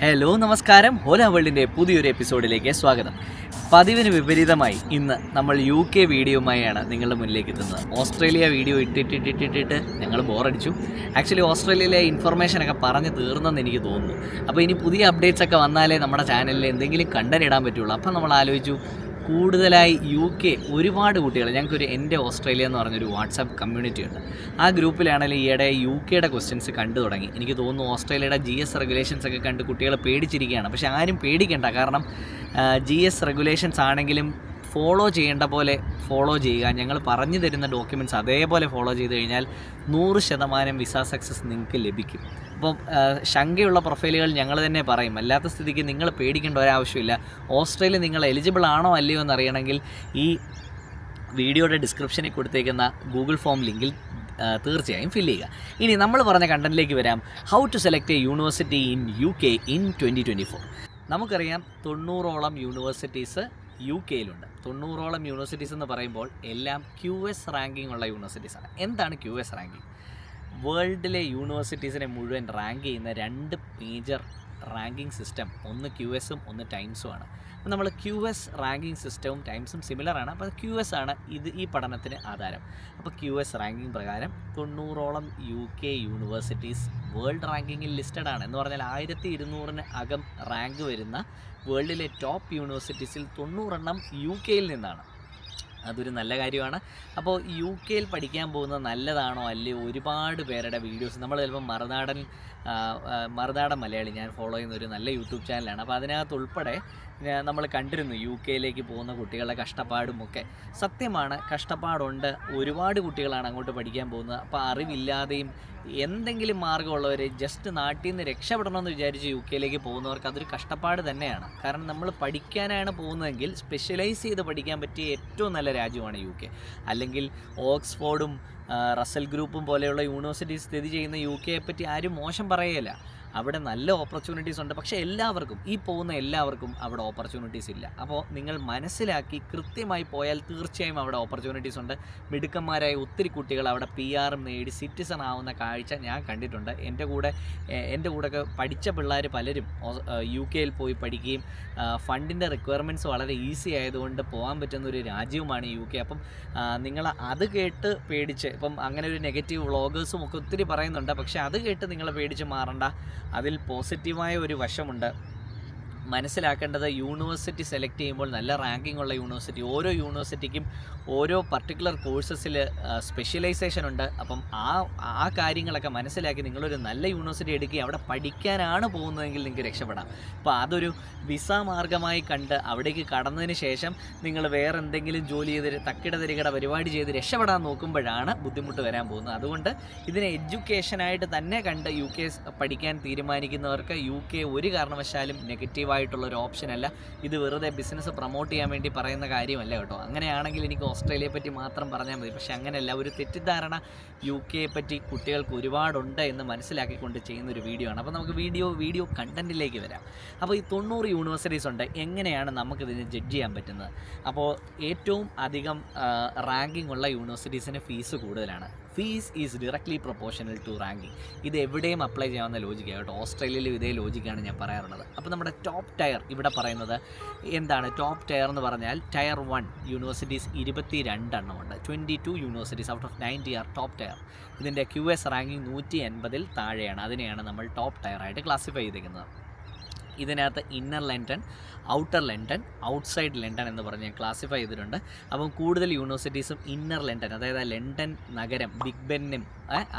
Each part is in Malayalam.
ഹലോ നമസ്കാരം, ഹോല വേൾഡിൻ്റെ പുതിയൊരു എപ്പിസോഡിലേക്ക് സ്വാഗതം. പതിവിന് വിപരീതമായി ഇന്ന് നമ്മൾ UK വീഡിയോയുമായാണ് നിങ്ങളുടെ മുന്നിലേക്ക് എത്തുന്നത്. ഓസ്ട്രേലിയ വീഡിയോ ഇട്ടിട്ട് ഞങ്ങൾ ബോറടിച്ചു. ആക്ച്വലി ഓസ്ട്രേലിയയിലെ ഇൻഫർമേഷനൊക്കെ പറഞ്ഞ് തീർന്നെന്ന് എനിക്ക് തോന്നുന്നു. അപ്പോൾ ഇനി പുതിയ അപ്ഡേറ്റ്സ് ഒക്കെ വന്നാലേ നമ്മുടെ ചാനലിൽ എന്തെങ്കിലും കണ്ടന്റ് ഇടാൻ പറ്റുള്ളൂ. അപ്പം നമ്മൾ ആലോചിച്ചു, കൂടുതലായി UK ഒരുപാട് കുട്ടികൾ, ഞങ്ങൾക്കൊരു എൻ്റെ ഓസ്ട്രേലിയ എന്ന് പറഞ്ഞൊരു വാട്സാപ്പ് കമ്മ്യൂണിറ്റി ഉണ്ട്. ആ ഗ്രൂപ്പിലാണെങ്കിൽ ഈയിടെ UKയുടെ ക്വസ്റ്റ്യൻസ് കണ്ടു തുടങ്ങി. എനിക്ക് തോന്നുന്നു ഓസ്ട്രേലിയയുടെ GS റെഗുലേഷൻസ് ഒക്കെ കണ്ട് കുട്ടികൾ പേടിച്ചിരിക്കുകയാണ്. പക്ഷേ ആരും പേടിക്കേണ്ട, കാരണം GS റെഗുലേഷൻസ് ആണെങ്കിലും ഫോളോ ചെയ്യേണ്ട പോലെ ഫോളോ ചെയ്യുക. ഞങ്ങൾ പറഞ്ഞു തരുന്ന ഡോക്യുമെൻറ്റ്സ് അതേപോലെ ഫോളോ ചെയ്ത് കഴിഞ്ഞാൽ 100% വിസ സക്സസ് നിങ്ങൾക്ക് ലഭിക്കും. അപ്പം ശങ്കയുള്ള പ്രൊഫൈലുകൾ ഞങ്ങൾ തന്നെ പറയും. അല്ലാത്ത സ്ഥിതിക്ക് നിങ്ങൾ പേടിക്കേണ്ട ഒരാവശ്യമില്ല. ഓസ്ട്രേലിയ നിങ്ങൾ എലിജിബിൾ ആണോ അല്ലയോ എന്നറിയണമെങ്കിൽ ഈ വീഡിയോയുടെ ഡിസ്ക്രിപ്ഷനിൽ കൊടുത്തേക്കുന്ന ഗൂഗിൾ ഫോം ലിങ്കിൽ തീർച്ചയായും ഫില്ല് ചെയ്യുക. ഇനി നമ്മൾ പറഞ്ഞ കണ്ടന്റിലേക്ക് വരാം. How to select a university in UK in 2024. നമുക്കറിയാം 90ഓളം യൂണിവേഴ്സിറ്റീസ് UK-യിലുണ്ട്. 90ഓളം യൂണിവേഴ്സിറ്റീസ് എന്ന് പറയുമ്പോൾ എല്ലാം QS റാങ്കിങ് ഉള്ള യൂണിവേഴ്സിറ്റീസാണ്. എന്താണ് QS റാങ്കിങ്? വേൾഡിലെ യൂണിവേഴ്സിറ്റീസിനെ മുഴുവൻ റാങ്ക് ചെയ്യുന്ന രണ്ട് മേജർ റാങ്കിങ് സിസ്റ്റം, ഒന്ന് QS-ഉം ഒന്ന് ടൈംസുമാണ്. അപ്പോൾ നമ്മൾ QS റാങ്കിങ് സിസ്റ്റവും ടൈംസും സിമിലറാണ്. അപ്പോൾ QS ആണ് ഈ പഠനത്തിന് ആധാരം. അപ്പോൾ QS റാങ്കിങ് പ്രകാരം 90ഓളം UK യൂണിവേഴ്സിറ്റീസ് വേൾഡ് റാങ്കിങ്ങിൽ ലിസ്റ്റഡ് ആണ്. എന്ന് പറഞ്ഞാൽ 1200-ന് അകം റാങ്ക് വരുന്ന വേൾഡിലെ ടോപ്പ് യൂണിവേഴ്സിറ്റീസിൽ 90 UK-യിൽ നിന്നാണ്. അതൊരു നല്ല കാര്യമാണ്. അപ്പോൾ UK-യിൽ പഠിക്കാൻ പോകുന്നത് നല്ലതാണോ അല്ലയോ? ഒരുപാട് പേരുടെ വീഡിയോസ് നമ്മൾ ചിലപ്പോൾ മറുനാടൻ മലയാളി, ഞാൻ ഫോളോ ചെയ്യുന്ന ഒരു നല്ല യൂട്യൂബ് ചാനലാണ്. അപ്പോൾ അതിനകത്ത് ഉൾപ്പെടെ നമ്മൾ കണ്ടിരുന്നു UK-യിലേക്ക് പോകുന്ന കുട്ടികളുടെ കഷ്ടപ്പാടുമൊക്കെ. സത്യമാണ്, കഷ്ടപ്പാടുണ്ട്. ഒരുപാട് കുട്ടികളാണ് അങ്ങോട്ട് പഠിക്കാൻ പോകുന്നത്. അപ്പോൾ അറിവില്ലാതെയും എന്തെങ്കിലും മാർഗ്ഗമുള്ളവർ ജസ്റ്റ് നാട്ടിൽ നിന്ന് രക്ഷപ്പെടണമെന്ന് വിചാരിച്ച് UK-യിലേക്ക് പോകുന്നവർക്ക് അതൊരു കഷ്ടപ്പാട് തന്നെയാണ്. കാരണം നമ്മൾ പഠിക്കാനാണ് പോകുന്നതെങ്കിൽ സ്പെഷ്യലൈസ് ചെയ്ത് പഠിക്കാൻ പറ്റിയ ഏറ്റവും നല്ല രാജ്യമാണ് UK. അല്ലെങ്കിൽ ഓക്സ്ഫോർഡും റസൽ ഗ്രൂപ്പും പോലെയുള്ള യൂണിവേഴ്സിറ്റീസ് സ്ഥിതി ചെയ്യുന്ന UK-യെ പറ്റി ആരും മോശം പറയുകയില്ല. അവിടെ നല്ല ഓപ്പർച്യൂണിറ്റീസ് ഉണ്ട്. പക്ഷേ ഈ പോകുന്ന എല്ലാവർക്കും അവിടെ ഓപ്പർച്യൂണിറ്റീസ് ഇല്ല. അപ്പോൾ നിങ്ങൾ മനസ്സിലാക്കി കൃത്യമായി പോയാൽ തീർച്ചയായും അവിടെ ഓപ്പർച്യൂണിറ്റീസ് ഉണ്ട്. മിടുക്കന്മാരായ ഒത്തിരി കുട്ടികൾ അവിടെ PR നേടി സിറ്റിസൺ ആവുന്ന കാഴ്ച ഞാൻ കണ്ടിട്ടുണ്ട്. എൻ്റെ കൂടെ പഠിച്ച പിള്ളേർ പലരും UK-യിൽ പോയി പഠിക്കുകയും ഫണ്ടിൻ്റെ റിക്വയർമെൻറ്റ്സ് വളരെ ഈസി ആയതുകൊണ്ട് പോകാൻ പറ്റുന്ന ഒരു രാജ്യവുമാണ് UK. അപ്പം നിങ്ങൾ അത് കേട്ട് പേടിച്ച്, ഇപ്പം അങ്ങനെ ഒരു നെഗറ്റീവ് വ്ളോഗേഴ്സും ഒക്കെ ഒത്തിരി പറയുന്നുണ്ട്. പക്ഷേ അത് കേട്ട് നിങ്ങൾ പേടിച്ച് മാറണ്ട. അതിൽ പോസിറ്റീവായ ഒരു വശമുണ്ട്. മനസ്സിലാക്കേണ്ടത്, യൂണിവേഴ്സിറ്റി സെലക്ട് ചെയ്യുമ്പോൾ നല്ല റാങ്കിങ് ഉള്ള യൂണിവേഴ്സിറ്റി, ഓരോ യൂണിവേഴ്സിറ്റിക്കും ഓരോ പർട്ടിക്കുലർ കോഴ്സസിൽ സ്പെഷ്യലൈസേഷൻ ഉണ്ട്. അപ്പം ആ കാര്യങ്ങളൊക്കെ മനസ്സിലാക്കി നിങ്ങളൊരു നല്ല യൂണിവേഴ്സിറ്റി എടുക്കുകയും അവിടെ പഠിക്കാനാണ് പോകുന്നതെങ്കിൽ നിങ്ങൾക്ക് രക്ഷപ്പെടാം. അപ്പോൾ അതൊരു വിസ മാർഗമായി കണ്ട് അവിടേക്ക് കടന്നതിന് ശേഷം നിങ്ങൾ വേറെ എന്തെങ്കിലും ജോലി ചെയ്ത് തക്കിട പരിപാടി ചെയ്ത് രക്ഷപ്പെടാൻ നോക്കുമ്പോഴാണ് ബുദ്ധിമുട്ട് വരാൻ പോകുന്നത്. അതുകൊണ്ട് ഇതിനെ എഡ്യൂക്കേഷനായിട്ട് തന്നെ കണ്ട് UK പഠിക്കാൻ തീരുമാനിക്കുന്നവർക്ക് UK ഒരു കാരണവശാലും നെഗറ്റീവായിട്ടുള്ളൊരു ഓപ്ഷൻ അല്ല. ഇത് വെറുതെ ബിസിനസ് പ്രൊമോട്ട് ചെയ്യാൻ വേണ്ടി പറയുന്ന കാര്യമല്ല കേട്ടോ. അങ്ങനെയാണെങ്കിൽ എനിക്ക് ഓസ്ട്രേലിയയെ പറ്റി മാത്രം പറഞ്ഞാൽ മതി. പക്ഷേ അങ്ങനെയല്ല. ഒരു തെറ്റിദ്ധാരണ UK-യെ പറ്റി കുട്ടികൾക്ക് ഒരുപാടുണ്ട് എന്ന് മനസ്സിലാക്കിക്കൊണ്ട് ചെയ്യുന്നൊരു വീഡിയോ ആണ്. അപ്പോൾ നമുക്ക് വീഡിയോ കണ്ടൻറ്റിലേക്ക് വരാം. അപ്പോൾ ഈ 90 യൂണിവേഴ്സിറ്റീസ് ഉണ്ട്. എങ്ങനെയാണ് നമുക്കിതിനെ ജഡ്ജ് ചെയ്യാൻ പറ്റുന്നത്? അപ്പോൾ ഏറ്റവും അധികം റാങ്കിങ് ഉള്ള യൂണിവേഴ്സിറ്റീസിന് ഫീസ് കൂടുതലാണ്. Fees is directly proportional to ranking. ഇത് എവിടെയും അപ്ലൈ ചെയ്യാവുന്ന ലോജിക്കാണ് കേട്ടോ. ഓസ്ട്രേലിയയിലും ഇതേ ലോജിക്കാണ് ഞാൻ പറയാറുള്ളത്. അപ്പോൾ നമ്മുടെ ടോപ്പ് ടയർ ഇവിടെ പറയുന്നത് എന്താണ്? ടോപ്പ് ടയർ എന്ന് പറഞ്ഞാൽ ടയർ 1 യൂണിവേഴ്സിറ്റീസ് 22 എണ്ണമുണ്ട്. 22 universities out of 90 are top tier. ഇതിൻ്റെ QS റാങ്കിങ് 180-ൽ താഴെയാണ്. അതിനെയാണ് നമ്മൾ ടോപ്പ് ടയറായിട്ട് ക്ലാസിഫൈ ചെയ്തിരിക്കുന്നത്. ഇതിനകത്ത് inner London, outer London, outside London എന്ന് പറഞ്ഞ് ഞാൻ ക്ലാസിഫൈ ചെയ്തിട്ടുണ്ട്. അപ്പം കൂടുതൽ യൂണിവേഴ്സിറ്റീസും ഇന്നർ ലണ്ടൻ, അതായത് ലണ്ടൻ നഗരം, ബിഗ് ബെന്നും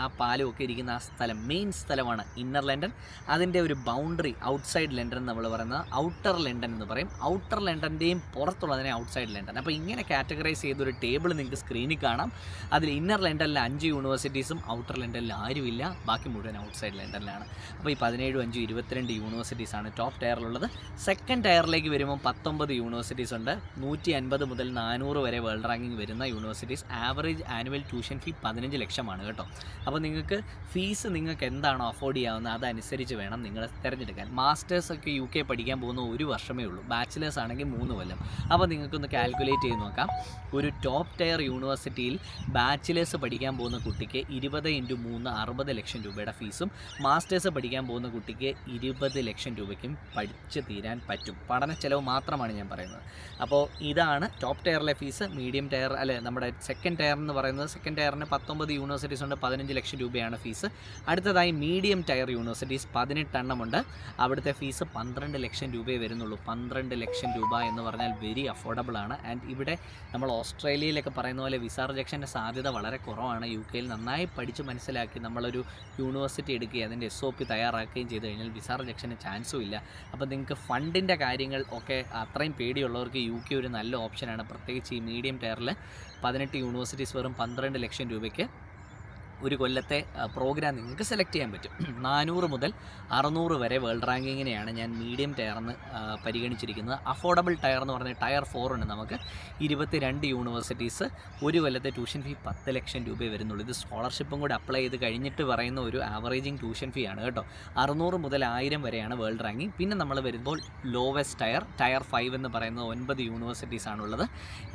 ആ പാലും ഒക്കെ ഇരിക്കുന്ന ആ സ്ഥലം, മെയിൻ സ്ഥലമാണ് ഇന്നർ ലണ്ടൻ. അതിൻ്റെ ഒരു ബൗണ്ടറി ഔട്ട്സൈഡ് ലണ്ടൻ നമ്മൾ പറയുന്നത് ഔട്ടർ ലണ്ടൻ എന്ന് പറയും. ഔട്ടർ ലണ്ടൻ്റെയും പുറത്തുള്ളതിനെ ഔട്ട്സൈഡ് ലണ്ടൻ. അപ്പോൾ ഇങ്ങനെ കാറ്റഗറൈസ് ചെയ്തൊരു ടേബിൾ നിങ്ങൾക്ക് സ്ക്രീനിൽ കാണാം. അതിൽ ഇന്നർ ലണ്ടനിൽ 5 യൂണിവേഴ്സിറ്റീസും ഔട്ടർ ലണ്ടനിൽ ആരുമില്ല. ബാക്കി മുഴുവൻ ഔട്ട്സൈഡ് ലണ്ടനിലാണ്. അപ്പോൾ ഈ 17, 5, 22 യൂണിവേഴ്സിറ്റീസാണ് ടോപ്പ് ടോപ്പ് ടയറിലുള്ളത്. സെക്കൻഡ് ടയറിലേക്ക് വരുമ്പോൾ 19 യൂണിവേഴ്സിറ്റീസ് ഉണ്ട്. 150 മുതൽ 400 വരെ വേൾഡ് റാങ്കിങ് വരുന്ന universities. Average annual tuition fee 15 ലക്ഷമാണ് കേട്ടോ. അപ്പോൾ നിങ്ങൾക്ക് ഫീസ് നിങ്ങൾക്ക് എന്താണോ അഫോർഡ് ചെയ്യാവുന്നത് അതനുസരിച്ച് വേണം നിങ്ങൾ തിരഞ്ഞെടുക്കാൻ. മാസ്റ്റേഴ്സൊക്കെ UK പഠിക്കാൻ പോകുന്ന 1 വർഷമേ ഉള്ളൂ. ബാച്ചിലേഴ്സ് ആണെങ്കിൽ 3 കൊല്ലം. അപ്പോൾ നിങ്ങൾക്കൊന്ന് കാൽക്കുലേറ്റ് ചെയ്ത് നോക്കാം. ഒരു ടോപ്പ് ടയർ യൂണിവേഴ്സിറ്റിയിൽ ബാച്ചിലേഴ്സ് പഠിക്കാൻ പോകുന്ന കുട്ടിക്ക് 20 × 3 60 ലക്ഷം രൂപയുടെ ഫീസും മാസ്റ്റേഴ്സ് പഠിക്കാൻ പോകുന്ന കുട്ടിക്ക് 20 ലക്ഷം രൂപയ്ക്കും പഠിച്ച് തീരാൻ പറ്റും. പഠന ചെലവ് മാത്രമാണ് ഞാൻ പറയുന്നത്. അപ്പോൾ ഇതാണ് ടോപ്പ് ടയറിലെ ഫീസ്. മീഡിയം ടയർ നമ്മുടെ സെക്കൻഡ് ടയർ എന്ന് പറയുന്നത്, സെക്കൻഡ് ടയറിന് 19 യൂണിവേഴ്സിറ്റീസ് ഉണ്ട്, 15 ലക്ഷം രൂപയാണ് ഫീസ്. അടുത്തതായി മീഡിയം ടയർ യൂണിവേഴ്സിറ്റീസ് 18 എണ്ണമുണ്ട്. അവിടുത്തെ ഫീസ് 12 ലക്ഷം രൂപയെ വരുന്നുള്ളൂ. 12 ലക്ഷം രൂപ എന്ന് പറഞ്ഞാൽ വെരി അഫോർഡബിൾ ആണ്. ആൻഡ് ഇവിടെ നമ്മൾ ഓസ്ട്രേലിയയിലൊക്കെ പറയുന്ന പോലെ വിസ റിജക്ഷൻ്റെ സാധ്യത വളരെ കുറവാണ്. UK നന്നായി പഠിച്ച് മനസ്സിലാക്കി നമ്മളൊരു യൂണിവേഴ്സിറ്റി എടുക്കുകയും അതിൻ്റെ SOP തയ്യാറാക്കുകയും ചെയ്ത് കഴിഞ്ഞാൽ വിസ റിജക്ഷന് ചാൻസും ഇല്ല. അപ്പോൾ നിങ്ങൾക്ക് ഫണ്ടിൻ്റെ കാര്യങ്ങൾ ഒക്കെ അത്രയും പേടിയുള്ളവർക്ക് UK ഒരു നല്ല ഓപ്ഷനാണ്. പ്രത്യേകിച്ച് ഈ മീഡിയം ടയറിൽ 18 യൂണിവേഴ്സിറ്റീസ് വെറും 12 ലക്ഷം രൂപയ്ക്ക് ഒരു കൊല്ലത്തെ പ്രോഗ്രാം നിങ്ങൾക്ക് സെലക്ട് ചെയ്യാൻ പറ്റും. 400 മുതൽ 600 വരെ വേൾഡ് റാങ്കിങ്ങിനെയാണ് ഞാൻ മീഡിയം ടയർന്ന് പരിഗണിച്ചിരിക്കുന്നത്. അഫോർഡബിൾ ടയർ എന്ന് പറഞ്ഞാൽ ടയർ 4 ഉണ്ട്. നമുക്ക് 22 യൂണിവേഴ്സിറ്റീസ്, ഒരു കൊല്ലത്തെ ട്യൂഷൻ ഫീ 10 ലക്ഷം രൂപയെ വരുന്നുള്ളൂ. ഇത് സ്കോളർഷിപ്പും കൂടി അപ്ലൈ ചെയ്ത് കഴിഞ്ഞിട്ട് പറയുന്ന ഒരു ആവറേജിങ് ട്യൂഷൻ ഫീ ആണ് കേട്ടോ. 600 മുതൽ 1000 വരെയാണ് വേൾഡ് റാങ്കിങ്. പിന്നെ നമ്മൾ വരുമ്പോൾ ലോവസ്റ്റ് ടയർ 5 എന്ന് പറയുന്നത് 9 യൂണിവേഴ്സിറ്റീസ് ആണുള്ളത്.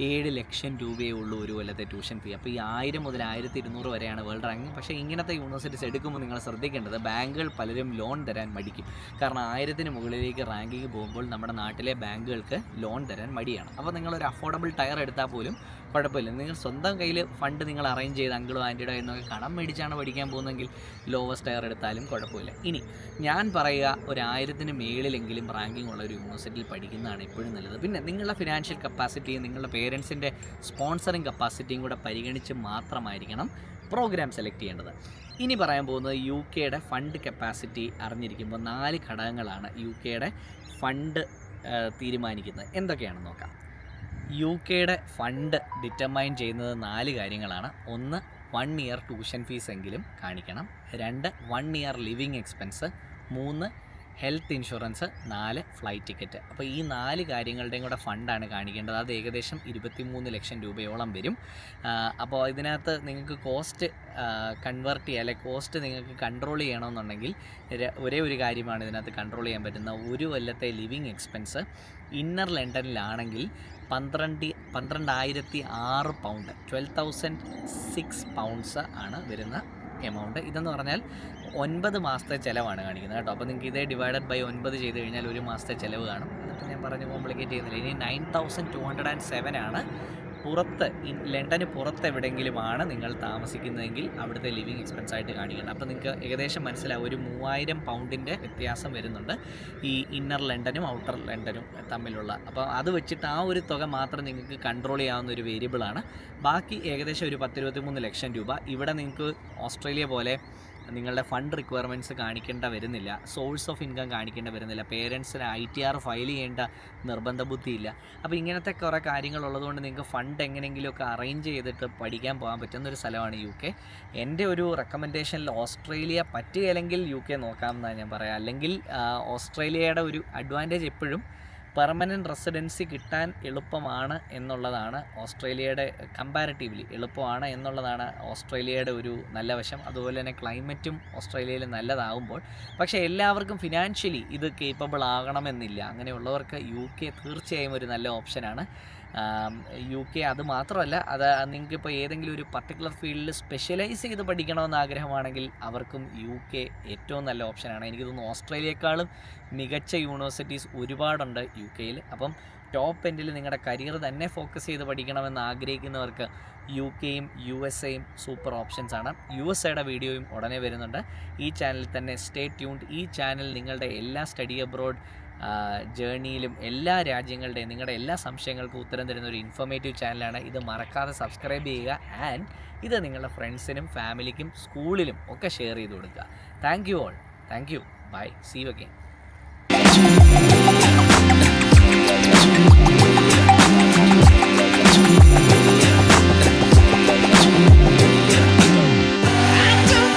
7 ലക്ഷം രൂപയേ ഉള്ളൂ ഒരു കൊല്ലത്തെ ട്യൂഷൻ ഫീ. അപ്പോൾ ഈ 1000 മുതൽ 1200 വരെയാണ് വേൾഡ് റാങ്കിങ്. പക്ഷേ ഇങ്ങനത്തെ യൂണിവേഴ്സിറ്റീസ് എടുക്കുമ്പോൾ നിങ്ങൾ ശ്രദ്ധിക്കേണ്ടത്, ബാങ്കുകൾ പലരും ലോൺ തരാൻ മടിക്കും. കാരണം 1000-ന് മുകളിലേക്ക് റാങ്കിങ് പോകുമ്പോൾ നമ്മുടെ നാട്ടിലെ ബാങ്കുകൾക്ക് ലോൺ തരാൻ മടിയാണ്. അപ്പോൾ നിങ്ങളൊരു അഫോർഡബിൾ ടയർ എടുത്താൽ പോലും കുഴപ്പമില്ല. നിങ്ങൾ സ്വന്തം കയ്യിൽ ഫണ്ട് നിങ്ങൾ അറേഞ്ച് ചെയ്ത് അങ്കിളോ ആൻറ്റിയുടെ എന്നൊക്കെ കടം മേടിച്ചാണ് പഠിക്കാൻ പോകുന്നതെങ്കിൽ ലോവസ്റ്റ് ടയർ എടുത്താലും കുഴപ്പമില്ല. ഇനി ഞാൻ പറയുക, ഒരു 1000-ന് മേളിലെങ്കിലും റാങ്കിങ് ഉള്ള ഒരു യൂണിവേഴ്സിറ്റിയിൽ പഠിക്കുന്നതാണ് എപ്പോഴും നല്ലത്. പിന്നെ നിങ്ങളുടെ ഫിനാൻഷ്യൽ കപ്പാസിറ്റിയും നിങ്ങളുടെ പേരൻസിൻ്റെ സ്പോൺസറിങ് കപ്പാസിറ്റിയും കൂടെ പരിഗണിച്ച് മാത്രമായിരിക്കണം പ്രോഗ്രാം സെലക്ട് ചെയ്യേണ്ടത്. ഇനി പറയാൻ പോകുന്നത് UKയുടെ ഫണ്ട് കപ്പാസിറ്റി അറിഞ്ഞിരിക്കുമ്പോൾ 4 ഘടകങ്ങളാണ് UKയുടെ ഫണ്ട് തീരുമാനിക്കുന്നത്. എന്തൊക്കെയാണെന്ന് നോക്കാം. UKയുടെ ഫണ്ട് ഡിറ്റർമൈൻ ചെയ്യുന്നത് 4 കാര്യങ്ങളാണ്. 1, 1 ഇയർ ട്യൂഷൻ ഫീസ് എങ്കിലും കാണിക്കണം. 2, 1 year living expense. 3, health insurance. 4, flight ticket. അപ്പോൾ ഈ 4 കാര്യങ്ങളുടെയും കൂടെ ഫണ്ടാണ് കാണിക്കേണ്ടത്. അത് ഏകദേശം 23 ലക്ഷം രൂപയോളം വരും. അപ്പോൾ ഇതിനകത്ത് നിങ്ങൾക്ക് കോസ്റ്റ് കൺവേർട്ട് ചെയ്യുക, അല്ലെങ്കിൽ കോസ്റ്റ് നിങ്ങൾക്ക് കൺട്രോൾ ചെയ്യണമെന്നുണ്ടെങ്കിൽ ഒരേ ഒരു കാര്യമാണ് ഇതിനകത്ത് കൺട്രോൾ ചെയ്യാൻ പറ്റുന്ന. ഒരു കൊല്ലത്തെ ലിവിങ് എക്സ്പെൻസ് ഇന്നർ ലണ്ടനിലാണെങ്കിൽ 12,006 പൗണ്ട്, 12,006 പൗണ്ട്സ് ആണ് വരുന്ന എമൗണ്ട്. ഇതെന്ന് പറഞ്ഞാൽ 9 മാസത്തെ ചിലവാണ് കാണിക്കുന്നത് കേട്ടോ. അപ്പോൾ നിങ്ങൾക്ക് ഇതേ ഡിവൈഡഡ് ബൈ 9 ചെയ്ത് കഴിഞ്ഞാൽ 1 മാസത്തെ ചിലവ് കാണും. എന്നിട്ട് ഞാൻ പറഞ്ഞ് കോംപ്ലിക്കേറ്റ് ചെയ്യുന്നില്ല. ഇനി 9,207 ആണ് പുറത്ത്, ലണ്ടന് പുറത്ത് എവിടെയെങ്കിലുമാണ് നിങ്ങൾ താമസിക്കുന്നതെങ്കിൽ അവിടുത്തെ ലിവിങ് എക്സ്പെൻസ് ആയിട്ട് കാണിക്കണം. അപ്പോൾ നിങ്ങൾക്ക് ഏകദേശം മനസ്സിലാവും, ഒരു 3000 പൗണ്ടിൻ്റെ വ്യത്യാസം വരുന്നുണ്ട് ഈ ഇന്നർ ലണ്ടനും ഔട്ടർ ലണ്ടനും തമ്മിലുള്ള. അപ്പോൾ അത് വെച്ചിട്ട് ആ ഒരു തുക മാത്രം നിങ്ങൾക്ക് കൺട്രോൾ ചെയ്യാവുന്ന ഒരു വേരിയബിളാണ്. ബാക്കി ഏകദേശം ഒരു 10-23 ലക്ഷം രൂപ. ഇവിടെ നിങ്ങൾക്ക് ഓസ്ട്രേലിയ പോലെ നിങ്ങളുടെ ഫണ്ട് റിക്വയർമെൻറ്റ്സ് കാണിക്കേണ്ട വരുന്നില്ല, സോഴ്സ് ഓഫ് ഇൻകം കാണിക്കേണ്ട വരുന്നില്ല, പേരൻസിന് ITR ഫയൽ ചെയ്യേണ്ട നിർബന്ധ ബുദ്ധിയില്ല. അപ്പോൾ ഇങ്ങനത്തെ കുറേ കാര്യങ്ങളുള്ളതുകൊണ്ട് നിങ്ങൾക്ക് ഫണ്ട് എങ്ങനെയെങ്കിലുമൊക്കെ അറേഞ്ച് ചെയ്തിട്ട് പഠിക്കാൻ പോകാൻ പറ്റുന്നൊരു സ്ഥലമാണ് UK. എൻ്റെ ഒരു റെക്കമെൻഡേഷനിൽ ഓസ്ട്രേലിയ പറ്റുകയില്ലെങ്കിൽ UK നോക്കാമെന്നാണ് ഞാൻ പറയാം. അല്ലെങ്കിൽ ഓസ്ട്രേലിയയുടെ ഒരു അഡ്വാൻറ്റേജ് എപ്പോഴും പെർമനൻറ്റ് റെസിഡൻസി കിട്ടാൻ എളുപ്പമാണ് എന്നുള്ളതാണ്. ഓസ്ട്രേലിയയുടെ കമ്പാരിറ്റീവ്ലി എളുപ്പമാണ് എന്നുള്ളതാണ് ഓസ്ട്രേലിയയുടെ ഒരു നല്ല വശം. അതുപോലെ തന്നെ ക്ലൈമറ്റും ഓസ്ട്രേലിയയിൽ നല്ലതാകുമ്പോൾ, പക്ഷേ എല്ലാവർക്കും ഫിനാൻഷ്യലി ഇത് കേപ്പബിൾ ആകണമെന്നില്ല. അങ്ങനെയുള്ളവർക്ക് UK തീർച്ചയായും ഒരു നല്ല ഓപ്ഷനാണ്. UK അത് മാത്രമല്ല, അത് നിങ്ങൾക്കിപ്പോൾ ഏതെങ്കിലും ഒരു പർട്ടിക്കുലർ ഫീൽഡിൽ സ്പെഷ്യലൈസ് ചെയ്ത് പഠിക്കണമെന്ന് ആഗ്രഹമാണെങ്കിൽ അവർക്കും UK ഏറ്റവും നല്ല ഓപ്ഷനാണ്. എനിക്ക് തോന്നുന്നു ഓസ്ട്രേലിയയെക്കാളും മികച്ച യൂണിവേഴ്സിറ്റീസ് ഒരുപാടുണ്ട് UKയിൽ. അപ്പം ടോപ്പ് എൻഡിൽ നിങ്ങളുടെ കരിയർ തന്നെ ഫോക്കസ് ചെയ്ത് പഠിക്കണമെന്ന് ആഗ്രഹിക്കുന്നവർക്ക് UKയും USA സൂപ്പർ ഓപ്ഷൻസാണ്. USAയുടെ വീഡിയോയും ഉടനെ വരുന്നുണ്ട്. ഈ ചാനലിൽ തന്നെ സ്റ്റേ ട്യൂൺഡ്. ഈ ചാനൽ നിങ്ങളുടെ എല്ലാ സ്റ്റഡി അബ്രോഡ് ജേർണിയിലും എല്ലാ രാജ്യങ്ങളുടെയും നിങ്ങളുടെ എല്ലാ സംശയങ്ങൾക്കും ഉത്തരം തരുന്ന ഒരു ഇൻഫോർമേറ്റീവ് ചാനലാണ്. ഇത് മറക്കാതെ സബ്സ്ക്രൈബ് ചെയ്യുക. ആൻഡ് ഇത് നിങ്ങളുടെ ഫ്രണ്ട്സിനും ഫാമിലിക്കും സ്കൂളിലും ഒക്കെ ഷെയർ ചെയ്ത് കൊടുക്കുക. Thank you all. Thank you. Bye. See you again.